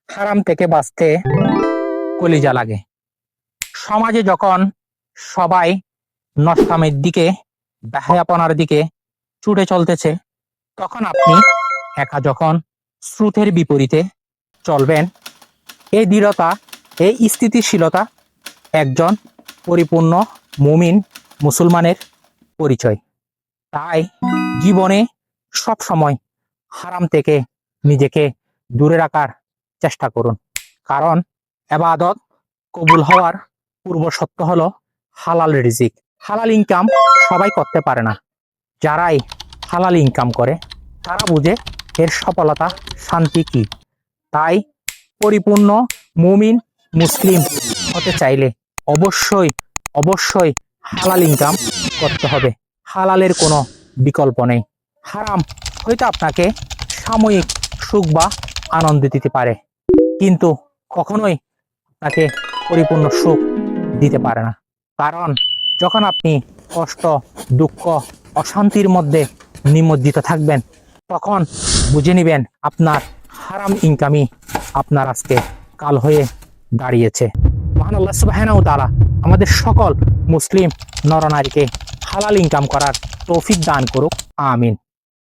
হারাম থেকে বাঁচতে কলিজা লাগে। সমাজে যখন সবাই নষ্টামের দিকে, বেহায়াপনার দিকে ছুটে চলতেছে, তখন আপনি একা যখন স্রোতের বিপরীতে চলবেন, এই দৃঢ়তা, এই স্থিতিশীলতা একজন পরিপূর্ণ মুমিন মুসলমানের পরিচয়। তাই জীবনে সব সময় হারাম থেকে নিজেকে দূরে রাখার চেষ্টা করুন, কারণ ইবাদত কবুল হওয়ার পূর্ব শর্ত হলো হালাল রিজিক। হালাল ইনকাম সবাই করতে পারে না। যারাই হালাল ইনকাম করে তারা বুঝে এর সফলতা, শান্তি কি। তাই পরিপূর্ণ মুমিন মুসলিম হতে চাইলে অবশ্যই অবশ্যই হালাল ইনকাম করতে হবে। হালালের কোনো বিকল্প নেই। হারাম হয়তো আপনাকে সাময়িক সুখ বা আনন্দ দিতে পারে, কিন্তু কখনোই আপনাকে পরিপূর্ণ সুখ দিতে পারে না। কারণ যখন আপনি কষ্ট, দুঃখ, অশান্তির মধ্যে নিমজ্জিত থাকবেন, তখন বুঝে নিবেন আপনার হারাম ইনকামই আপনার আজকে কাল হয়ে দাঁড়িয়েছে। মহান আল্লাহ সুবহানাহু ওয়া তাআলা আমাদের সকল মুসলিম নরনারীকে হালাল ইনকাম করার তৌফিক দান করুক। আমিন।